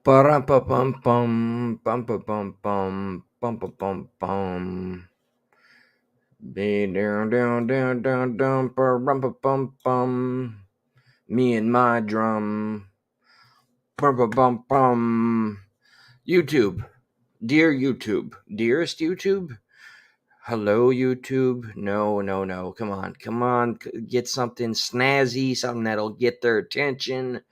Ba-dum bum bum bum bum bum bum bum bum bum. Be down down down down down bum bum bum bum. Me and my drum. Bum bum bum bum. YouTube, dear YouTube, dearest YouTube. Hello YouTube. No, no, no. Come on, come on. Get something snazzy, something that'll get their attention.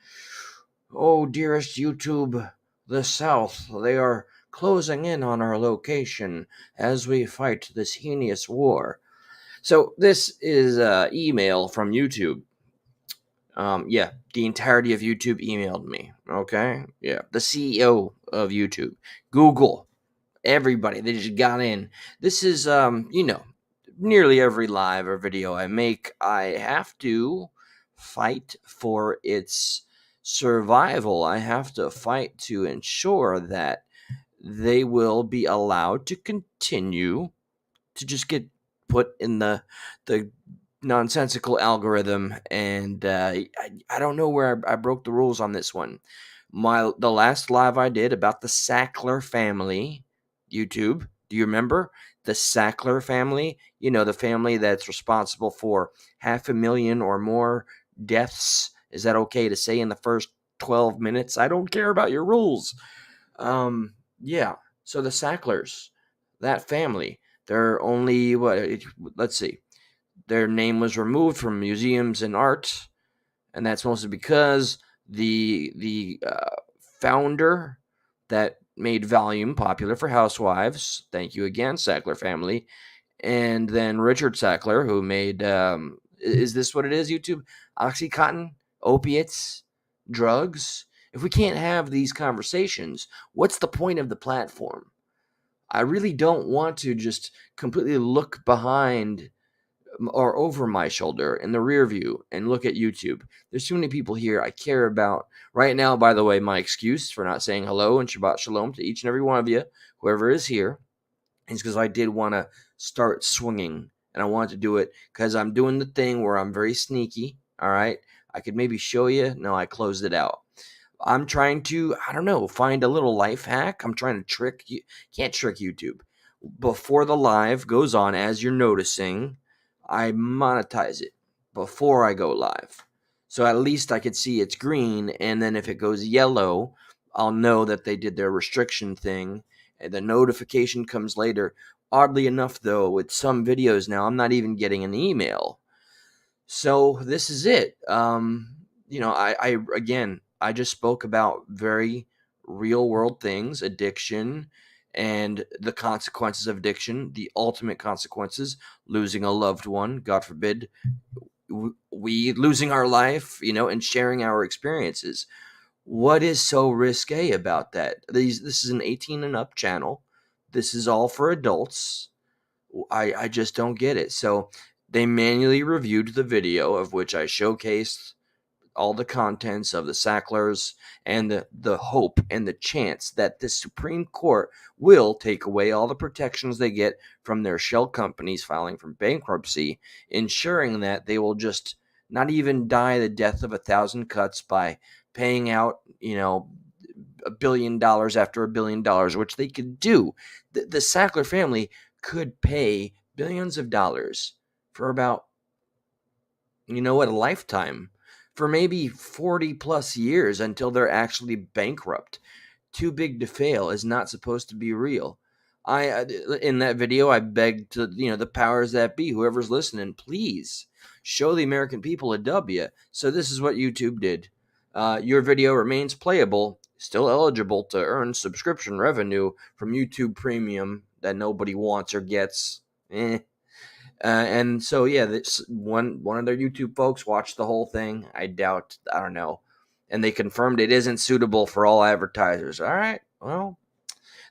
Oh, dearest YouTube, the South, they are closing in on our location as we fight this heinous war. So, this is email from YouTube. Yeah, the entirety of YouTube emailed me. Okay, yeah, the CEO of YouTube, Google, everybody, they just got in. This is, nearly every live or video I make, I have to fight for its survival. I have to fight to ensure that they will be allowed to continue to just get put in the nonsensical algorithm. And I don't know where I broke the rules on this one. The last live I did about the Sackler family, YouTube. Do you remember the Sackler family? You know, the family that's responsible for 500,000 or more deaths. Is that okay to say in the first 12 minutes? I don't care about your rules. Yeah. So the Sacklers, that family, they're only let's see. Their name was removed from museums and art, and that's mostly because the founder that made Volume popular for housewives. Thank you again, Sackler family. And then Richard Sackler, who made is this what it is? YouTube, OxyContin, opiates, drugs. If we can't have these conversations, what's the point of the platform? I really don't want to just completely look behind or over my shoulder in the rear view and look at YouTube. There's too many people here I care about. Right now, by the way, my excuse for not saying hello and Shabbat Shalom to each and every one of you, whoever is here, is because I did want to start swinging. And I wanted to do it because I'm doing the thing where I'm very sneaky. All right. I could maybe show you. No, I closed it out. I'm trying to, I don't know, find a little life hack. I'm trying to trick you. Can't trick YouTube. Before the live goes on, as you're noticing, I monetize it before I go live. So at least I could see it's green, and then if it goes yellow, I'll know that they did their restriction thing, and the notification comes later. Oddly enough, though, with some videos now, I'm not even getting an email. So this is it. I again, I just spoke about very real world things, addiction, and the consequences of addiction, the ultimate consequences, losing a loved one, God forbid, we losing our life, and sharing our experiences. What is so risque about that? This is an 18 and up channel. This is all for adults. I just don't get it. So they manually reviewed the video of which I showcased all the contents of the Sacklers and the hope and the chance that the Supreme Court will take away all the protections they get from their shell companies filing for bankruptcy, ensuring that they will just not even die the death of 1,000 cuts by paying out, $1 billion after $1 billion, which they could do. The Sackler family could pay billions of dollars for about, a lifetime, for maybe 40 plus years until they're actually bankrupt. Too big to fail is not supposed to be real. In that video, I begged to, the powers that be, whoever's listening, please show the American people a W. So this is what YouTube did. Your video remains playable, still eligible to earn subscription revenue from YouTube Premium that nobody wants or gets. And so yeah, this one of their YouTube folks watched the whole thing. I don't know, and they confirmed it isn't suitable for all advertisers. All right, well,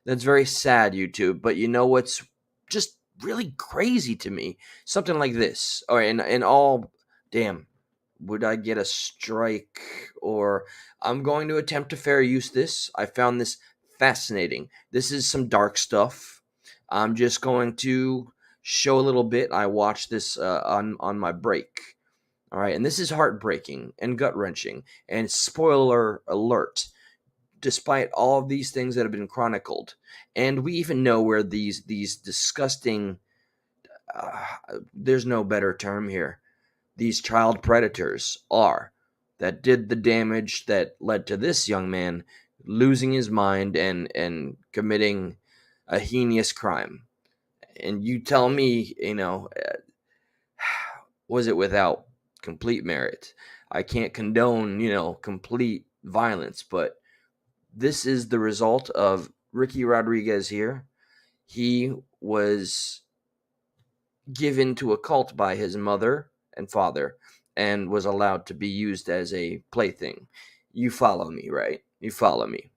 that's very sad, YouTube. But you know what's just really crazy to me? Something like this, or in all, damn, would I get a strike? Or I'm going to attempt to fair use this. I found this fascinating. This is some dark stuff. I'm just going to show a little bit. I watched this on my break. All right, and this is heartbreaking and gut wrenching. And spoiler alert: despite all of these things that have been chronicled, and we even know where these disgusting, there's no better term here, these child predators are, that did the damage that led to this young man losing his mind and committing a heinous crime. And you tell me, was it without complete merit? I can't condone, complete violence, but this is the result of Ricky Rodriguez here. He was given to a cult by his mother and father and was allowed to be used as a plaything. You follow me, right? You follow me.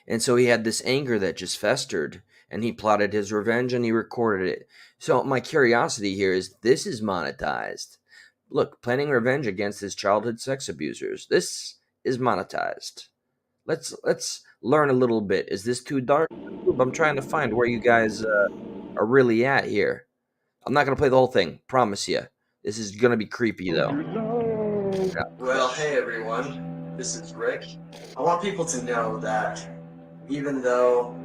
And so he had this anger that just festered, and he plotted his revenge and he recorded it. So my curiosity here is, this is monetized. Look, planning revenge against his childhood sex abusers. This is monetized. Let's learn a little bit. Is this too dark? I'm trying to find where you guys are really at here. I'm not going to play the whole thing. Promise you. This is going to be creepy, though. Well, hey everyone. This is Rick. I want people to know that even though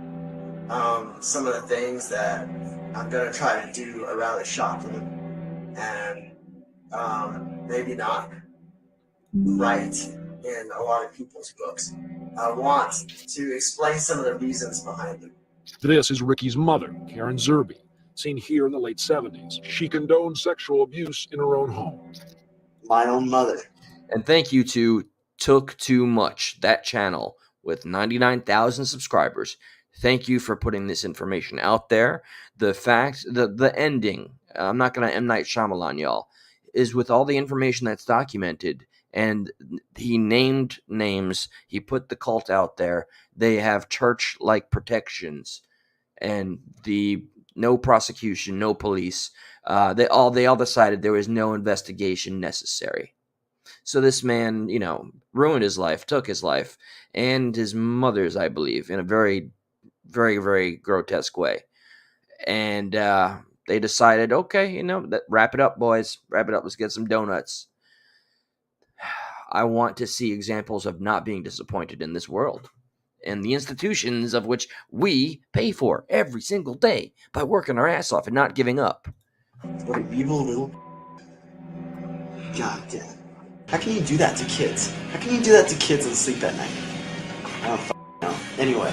some of the things that I'm going to try to do are rather shocking and maybe not right in a lot of people's books, I want to explain some of the reasons behind them. This is Ricky's mother, Karen Zerby, seen here in the late 70s. She condoned sexual abuse in her own home. My own mother. And thank you to Took Too Much, that channel with 99,000 subscribers. Thank you for putting this information out there. The fact, the ending, I'm not going to M. Night Shyamalan, y'all, is with all the information that's documented. And he named names. He put the cult out there. They have church-like protections. And no prosecution, no police. They all decided there was no investigation necessary. So this man, ruined his life, took his life, and his mother's, I believe, in a very, very, very grotesque way. And they decided, okay, wrap it up, boys. Wrap it up. Let's get some donuts. I want to see examples of not being disappointed in this world, and the institutions of which we pay for every single day by working our ass off and not giving up. What an evil little... God damn. How can you do that to kids? How can you do that to kids and sleep at night? I don't know. Anyway.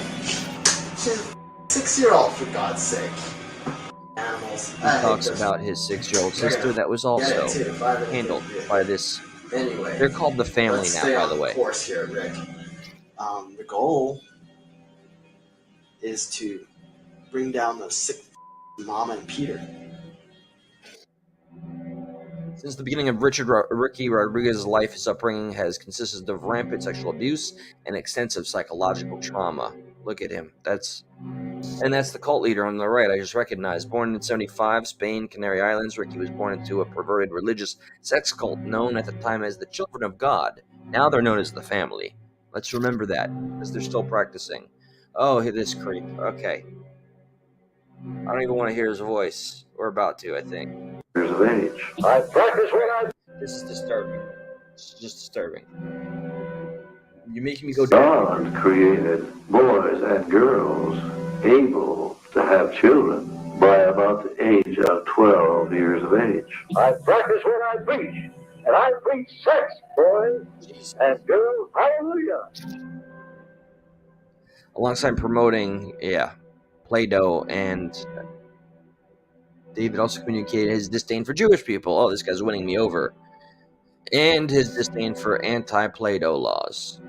She's a 6-year-old, for God's sake. Animals. He talks about his 6-year-old sister that was also handled by this. Anyway. They're called the family now, by the way. Course here, Rick. The goal is to bring down those sick Mama and Peter. Since the beginning of Ricky Rodriguez's life, his upbringing has consisted of rampant sexual abuse and extensive psychological trauma. Look at him. That's the cult leader on the right. I just recognized. Born in 1975, Spain, Canary Islands, Ricky was born into a perverted religious sex cult known at the time as the Children of God. Now they're known as the Family. Let's remember that, because they're still practicing. Oh, this creep. Okay. I don't even want to hear his voice. We're about to, I think. Years of age. I practice when I... This is disturbing. It's just disturbing. You're making me go down. God created boys and girls able to have children by about the age of 12 years of age. I practice when I preach, and I preach sex, boys and girls. Hallelujah. Alongside promoting, Play-Doh, and David also communicated his disdain for Jewish people. Oh, this guy's winning me over. And his disdain for anti-Play-Doh laws.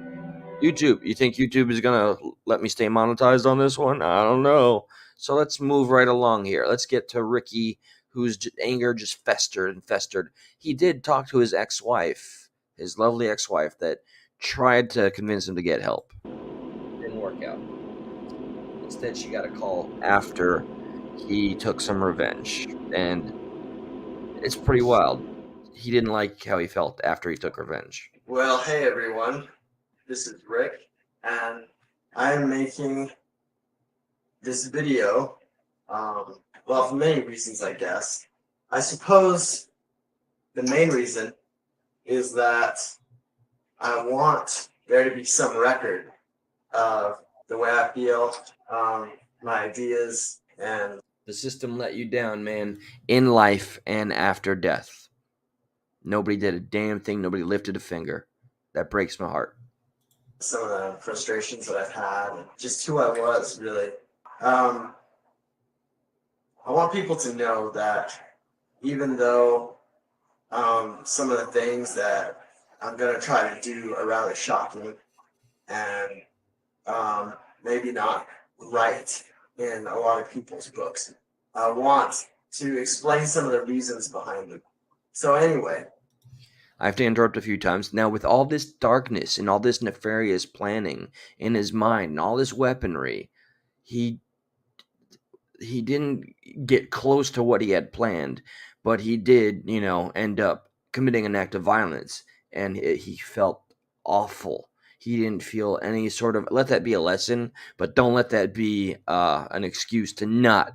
YouTube, you think YouTube is going to let me stay monetized on this one? I don't know. So let's move right along here. Let's get to Ricky, whose anger just festered and festered. He did talk to his ex-wife, his lovely ex-wife, that tried to convince him to get help. Didn't work out. Instead, she got a call after he took some revenge. And it's pretty wild. He didn't like how he felt after he took revenge. Well, hey everyone. This is Rick, and I'm making this video, for many reasons, I guess. I suppose the main reason is that I want there to be some record the way I feel, my ideas, and The system let you down, man, in life and after death. Nobody did a damn thing. Nobody lifted a finger. That breaks my heart. some of the frustrations that I've had, and just who I was, really. I want people to know that even though some of the things that I'm going to try to do are rather shocking and maybe not right in a lot of people's books, I want to explain some of the reasons behind them. So anyway, I have to interrupt a few times. Now, with all this darkness and all this nefarious planning in his mind and all this weaponry, he didn't get close to what he had planned, but he did, end up committing an act of violence, and he felt awful. He didn't feel any sort of, let that be a lesson, but don't let that be an excuse to not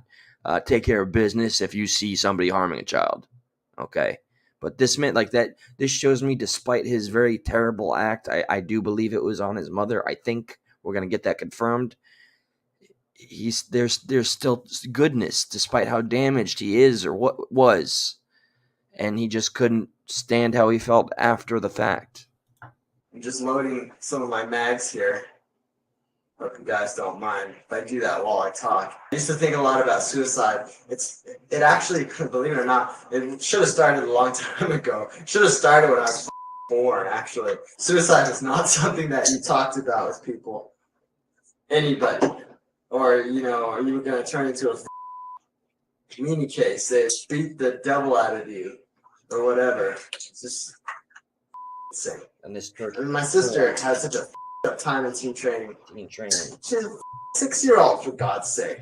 take care of business if you see somebody harming a child. Okay. But this meant like that. This shows me, despite his very terrible act, I do believe it was on his mother. I think we're going to get that confirmed. There's still goodness despite how damaged he is or what was, and he just couldn't stand how he felt after the fact. I'm just loading some of my mags here. Hope you guys don't mind if I do that while I talk. I used to think a lot about suicide. It actually, believe it or not, it should have started a long time ago. It should have started when I was born, actually. Suicide is not something that you talked about with people. Anybody. Or, are you going to turn into a meanie case? They beat the devil out of you. Or whatever. It's just insane. And this church, And my sister has such a up time in team training. training. She's a 6-year-old, for God's sake.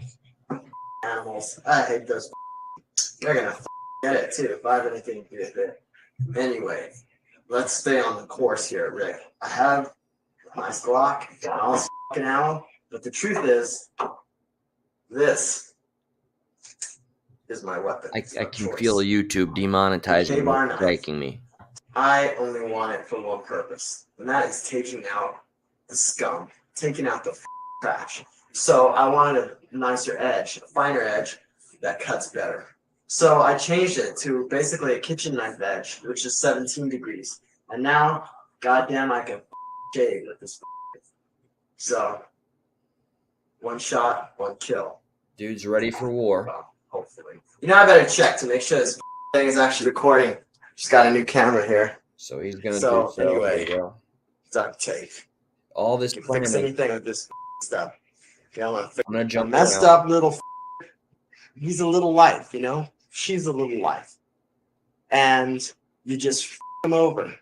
Animals. I hate those. They're gonna get it too if I have anything to do with it. Anyway, let's stay on the course here, Rick. I have a nice Glock, got all this fucking ammo, but the truth is, this is my weapon. I can feel YouTube demonetizing me, striking me. I only want it for one purpose, and that is taking out the scum, taking out the trash. So I wanted a nicer edge, a finer edge that cuts better. So I changed it to basically a kitchen knife edge, which is 17 degrees. And now, goddamn, I can shave with this. So, one shot, one kill. Dude's ready for war. Well, hopefully. I better check to make sure this thing is actually recording. Just got a new camera here. So he's gonna So, do so. anyway. There you go. Duct tape. All this You can fix planning. anything with this stuff. Okay, I'm gonna a jump messed around. up little. He's a little life, She's a little life, and you just him over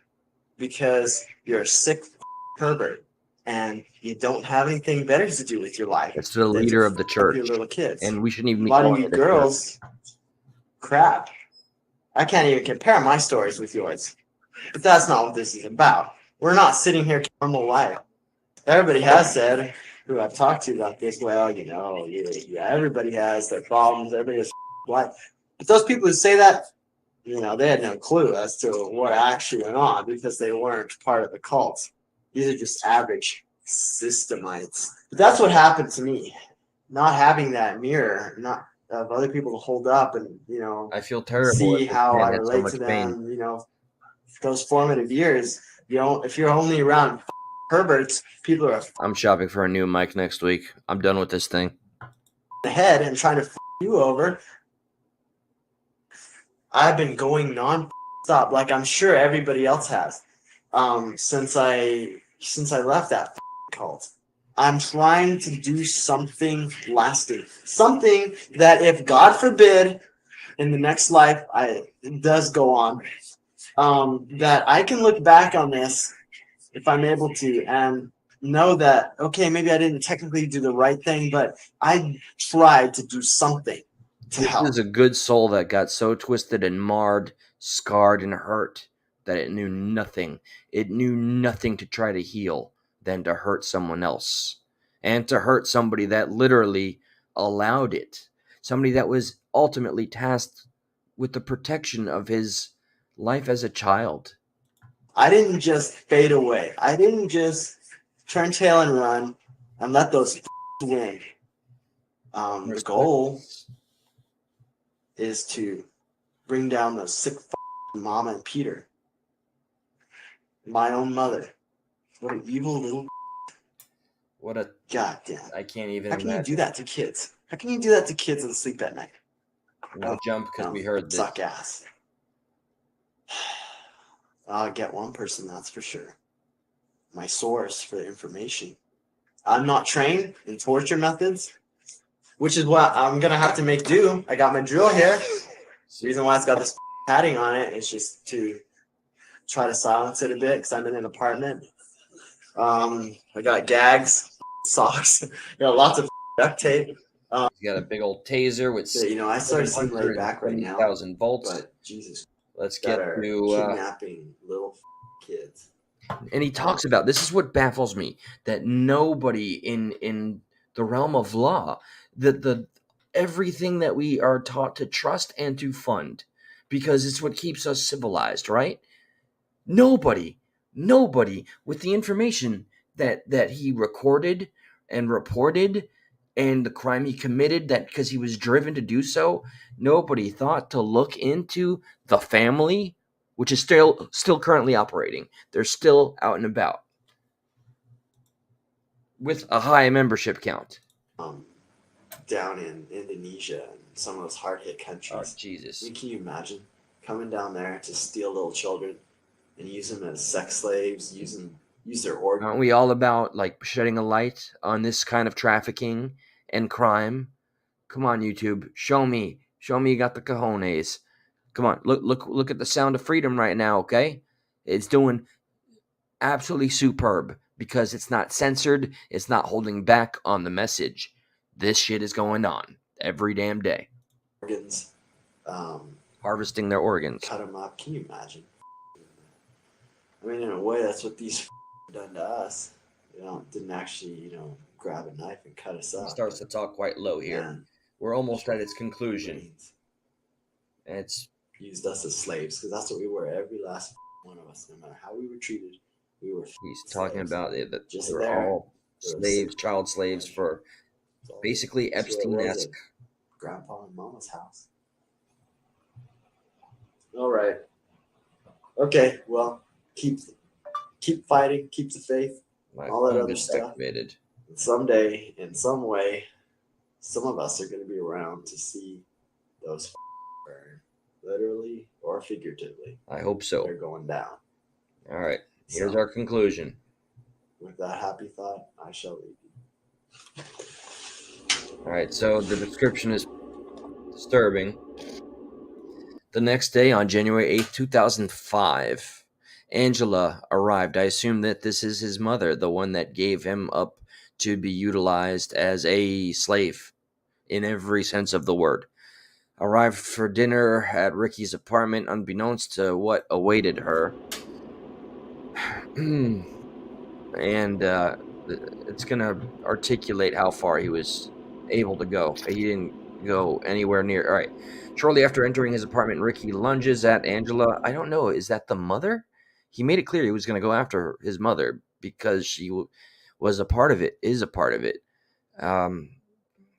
because you're a sick pervert and you don't have anything better to do with your life. It's the than leader to of the f- church, your little kids. and we shouldn't even A be lot of calling you it a church. girls, crap. I can't even compare my stories with yours. But that's not what this is about. We're not sitting here normal life. Everybody has said, who I've talked to about this, well, everybody has their problems, everybody has life. But those people who say that, they had no clue as to what actually went on because they weren't part of the cult. These are just average systemites. But that's what happened to me. Not having that mirror, not of other people to hold up and, I feel terrible. see if this how man I had so relate much to pain. them, those formative years. If you're only around perverts, people are I'm shopping for a new mic next week. I'm done with this thing. ahead and trying to you over. I've been going non-stop, like I'm sure everybody else has, since I left that cult. I'm trying to do something lasting, something that, if God forbid, in the next life it does go on, that I can look back on this if I'm able to and know that, okay, maybe I didn't technically do the right thing, but I tried to do something to This help. is a good soul that got so twisted and marred, scarred and hurt that it knew nothing. It knew nothing to try to heal than to hurt someone else. And to hurt somebody that literally allowed it. Somebody that was ultimately tasked with the protection of his life as a child. I didn't just fade away. I didn't just turn tail and run and let those win. The goal is to bring down those sick Mama and Peter. My own mother. What an evil little. What a goddamn. I can't even How can imagine. you do that to kids? How can you do that to kids and sleep at night? No jump because we heard this. Suck ass. I'll get one person, that's for sure. My source for the information. I'm not trained in torture methods, which is what I'm gonna have to make do. I got my drill here. The reason why it's got this padding on it is just to try to silence it a bit because I'm in an apartment. I got gags, socks, got lots of duct tape. He's got a big old taser with I started seeing laid back right now. 1,000 volts. But Jesus, let's get to kidnapping little kids. And he talks about, this is what baffles me, that nobody in the realm of law, the everything that we are taught to trust and to fund, because it's what keeps us civilized, right? Nobody with the information that he recorded and reported and the crime he committed, that because he was driven to do so, nobody thought to look into the family, which is still currently operating. They're still out and about with a high membership count. Down in Indonesia and some of those hard-hit countries. Oh, Jesus. Can you imagine coming down there to steal little children and use them as sex slaves, use their organs? Aren't we all about like shedding a light on this kind of trafficking and crime? Come on, YouTube. Show me you got the cojones. Come on, look at the Sound of Freedom right now, okay? It's doing absolutely superb because it's not censored. It's not holding back on the message. This shit is going on every damn day. Organs. Harvesting their organs. Cut them up. Can you imagine? I mean, in a way, that's what these done to us. Didn't actually, grab a knife and cut us up. He starts to talk quite low here. Man, we're almost at its conclusion. And it's used us as slaves because that's what we were. Every last one of us, no matter how we were treated, we were. He's talking about it that just they were all slaves, child slaves for basically Epstein-esque. Grandpa and Mama's house. All right. Okay. Well, keep fighting. Keep the faith. All that other stuff. Activated. Someday, in some way, some of us are going to be around to see those burn, literally or figuratively. I hope so. They're going down. All right. Here's our conclusion. With that happy thought, I shall leave you. All right. So the description is disturbing. The next day, on January 8th, 2005, Angela arrived. I assume that this is his mother, the one that gave him up to be utilized as a slave in every sense of the word. Arrived for dinner at Ricky's apartment, unbeknownst to what awaited her. And it's going to articulate how far he was able to go. He didn't go anywhere near. All right. Shortly after entering his apartment, Ricky lunges at Angela. I don't know. Is that the mother? He made it clear he was going to go after his mother because she was a part of it, is a part of it.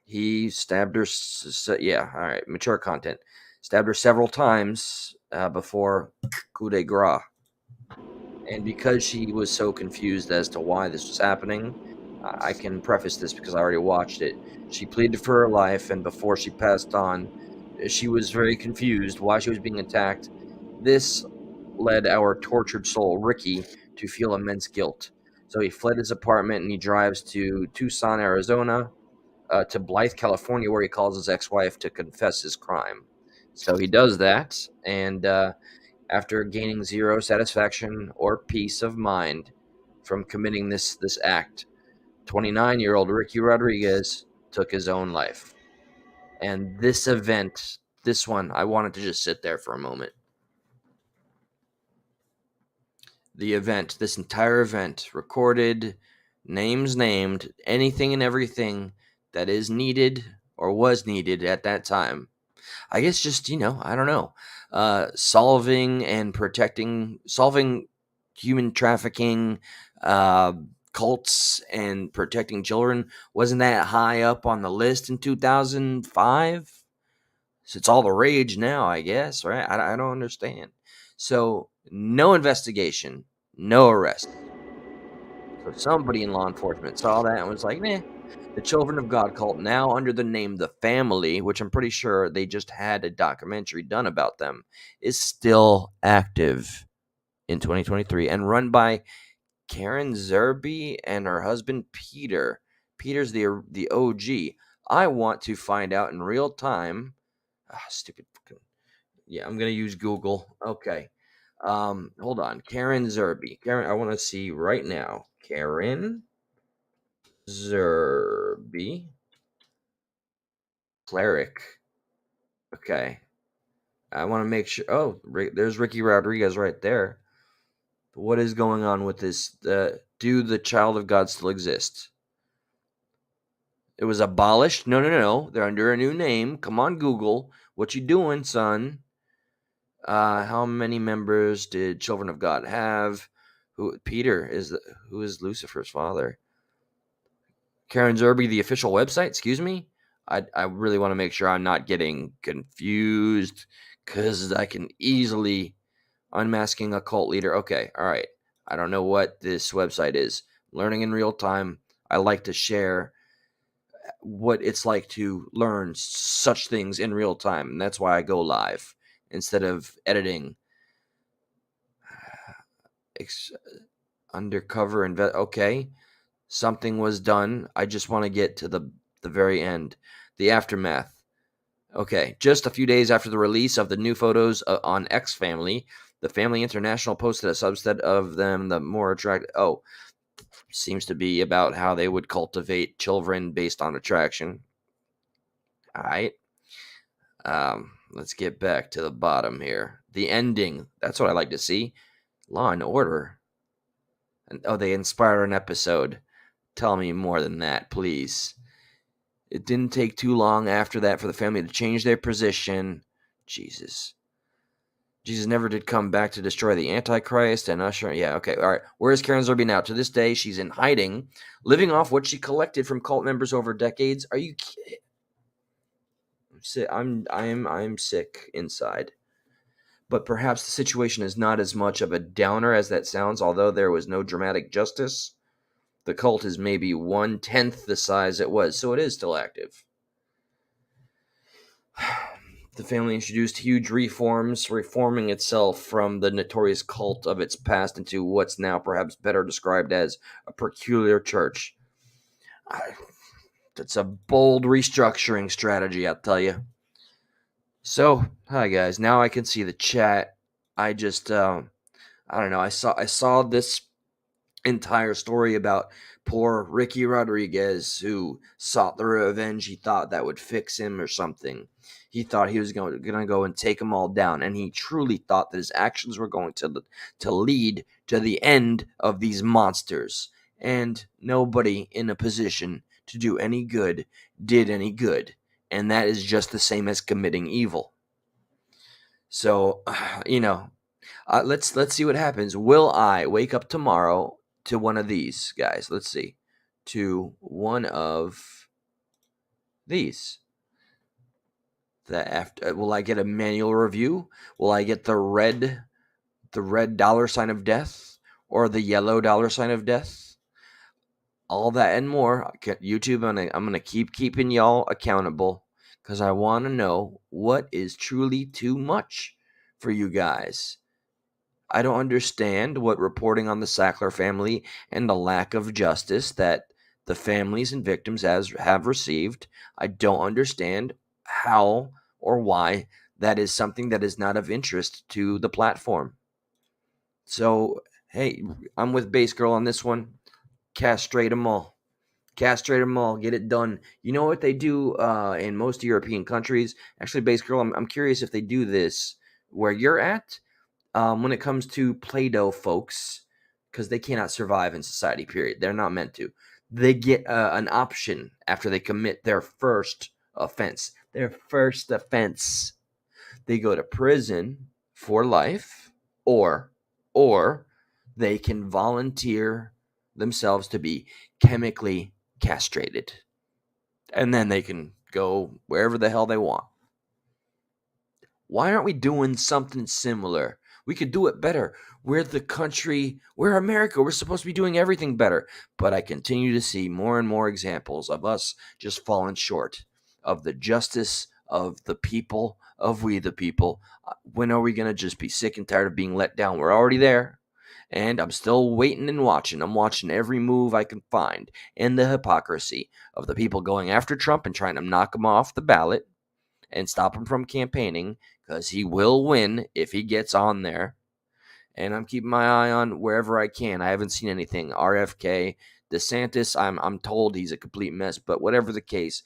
He stabbed her. Yeah, all right, mature content. Stabbed her several times before coup de grace. And because she was so confused as to why this was happening, I can preface this because I already watched it. She pleaded for her life, and before she passed on, she was very confused why she was being attacked. This led our tortured soul, Ricky, to feel immense guilt. So he fled his apartment and he drives to Tucson, Arizona, to Blythe, California, where he calls his ex-wife to confess his crime. So he does that, and after gaining zero satisfaction or peace of mind from committing this act, 29-year-old Ricky Rodriguez took his own life. And this event, this one, I wanted to just sit there for a moment. The event, this entire event, recorded, names named, anything and everything that is needed or was needed at that time. I guess just, I don't know, solving human trafficking, cults and protecting children, wasn't that high up on the list in 2005? So it's all the rage now, I guess, right? I don't understand. So no investigation, no arrest. So somebody in law enforcement saw that and was like, "Meh." The Children of God cult, now under the name The Family, which I'm pretty sure they just had a documentary done about them, is still active in 2023 and run by Karen Zerby and her husband Peter. Peter's the OG. I want to find out in real time. Stupid. Yeah, I'm gonna use Google. Okay. Hold on. Karen Zerby. Karen, I want to see right now. Karen Zerby. Cleric. Okay. I want to make sure. Oh, there's Ricky Rodriguez right there. What is going on with this? Do the Child of God still exist? It was abolished? No. They're under a new name. Come on, Google. What you doing, son? How many members did Children of God have? Who is Lucifer's father? Karen Zerby, the official website. Excuse me. I really want to make sure I'm not getting confused because I can easily unmasking a cult leader. Okay, all right. I don't know what this website is. Learning in real time. I like to share what it's like to learn such things in real time, and that's why I go live instead of editing. Undercover okay, something was done. I just want to get to the very end, the aftermath. Okay, just a few days after the release of the new photos on X Family, the Family International posted a subset of them, the more attractive. Oh, seems to be about how they would cultivate children based on attraction. All right. Let's get back to the bottom here. The ending. That's what I like to see. Law and Order. And they inspire an episode. Tell me more than that, please. It didn't take too long after that for the family to change their position. Jesus never did come back to destroy the Antichrist and usher. Yeah, okay, all right. Where is Karen Zerby now? To this day, she's in hiding, living off what she collected from cult members over decades. Are you kidding? I'm sick inside. But perhaps the situation is not as much of a downer as that sounds, although there was no dramatic justice. The cult is maybe 1/10 the size it was, so it is still active. The family introduced huge reforms, reforming itself from the notorious cult of its past into what's now perhaps better described as a peculiar church. That's a bold restructuring strategy, I'll tell you. So, hi guys. Now I can see the chat. I just, I don't know. I saw this entire story about poor Ricky Rodriguez who sought the revenge he thought that would fix him or something. He thought he was going to go and take them all down, and he truly thought that his actions were going to lead to the end of these monsters. And nobody in a position to do any good did any good, and that is just the same as committing evil. So, let's see what happens. Will I wake up tomorrow to one of these guys? Let's see. To one of these. Will I get a manual review? Will I get the red dollar sign of death or the yellow dollar sign of death? All that and more. YouTube, I'm gonna keep keeping y'all accountable because I want to know what is truly too much for you guys. I don't understand what reporting on the Sackler family and the lack of justice that the families and victims have received. I don't understand how or why that is something that is not of interest to the platform. So, hey, I'm with Base Girl on this one. Castrate them all. Castrate them all. Get it done. You know what they do in most European countries? Actually, Base Girl, I'm curious if they do this where you're at. When it comes to Play-Doh folks, because they cannot survive in society, period. They're not meant to. They get an option after they commit their first offense. They go to prison for life, or they can volunteer themselves to be chemically castrated. And then they can go wherever the hell they want. Why aren't we doing something similar? We could do it better. We're the country, we're America. We're supposed to be doing everything better. But I continue to see more and more examples of us just falling short of the justice of the people, of we the people. When are we going to just be sick and tired of being let down? We're already there. And I'm still waiting and watching. I'm watching every move I can find. And the hypocrisy of the people going after Trump and trying to knock him off the ballot and stop him from campaigning, because he will win if he gets on there. And I'm keeping my eye on wherever I can. I haven't seen anything. RFK, DeSantis, I'm told he's a complete mess. But whatever the case,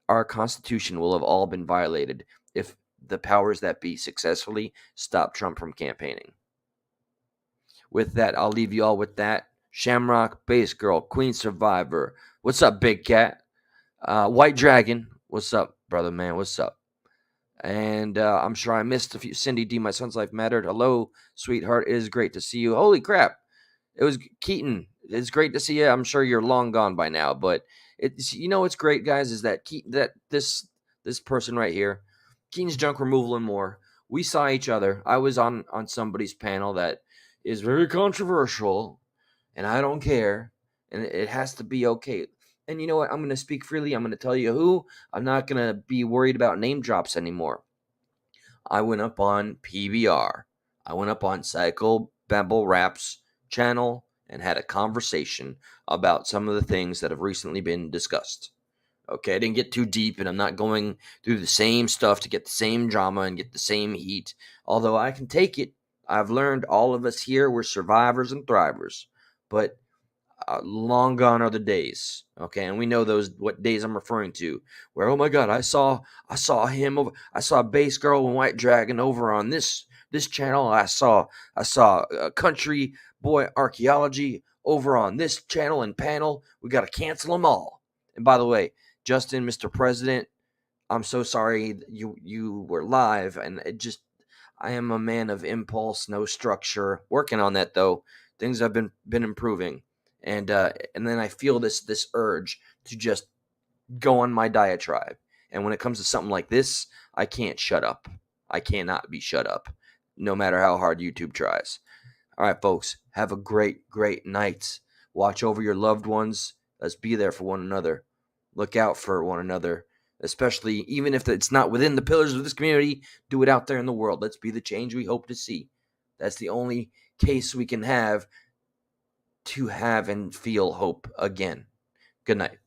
our Constitution will have all been violated if the powers that be successfully stop Trump from campaigning. With that, I'll leave you all with that. Shamrock, Bass Girl, Queen Survivor. What's up, Big Cat? White Dragon. What's up, brother man? What's up? And I'm sure I missed a few. Cindy D, my son's life mattered. Hello, sweetheart. It is great to see you. Holy crap. It was Keaton. It's great to see you. I'm sure you're long gone by now, but it's, you know what's great, guys, is that this person right here, Keaton's Junk Removal and More. We saw each other. I was on somebody's panel that is very controversial, and I don't care, and it has to be okay. And you know what? I'm going to speak freely. I'm going to tell you who. I'm not going to be worried about name drops anymore. I went up on PBR. I went up on Psycho Babble Rap's channel and had a conversation about some of the things that have recently been discussed. Okay, I didn't get too deep, and I'm not going through the same stuff to get the same drama and get the same heat. Although I can take it. I've learned all of us here, we're survivors and thrivers. But long gone are the days, okay, and we know those what days I'm referring to. Where, oh my God, I saw him over. I saw Bass Girl and White Dragon over on this channel. I saw Country Boy Archaeology over on this channel and panel. We got to cancel them all. And by the way, Justin, Mr. President, I'm so sorry you were live, and I am a man of impulse, no structure. Working on that though. Things have been improving. And then I feel this urge to just go on my diatribe. And when it comes to something like this, I can't shut up. I cannot be shut up, no matter how hard YouTube tries. All right, folks, have a great, great night. Watch over your loved ones. Let's be there for one another. Look out for one another, especially even if it's not within the pillars of this community. Do it out there in the world. Let's be the change we hope to see. That's the only case we can have to have and feel hope again. Good night.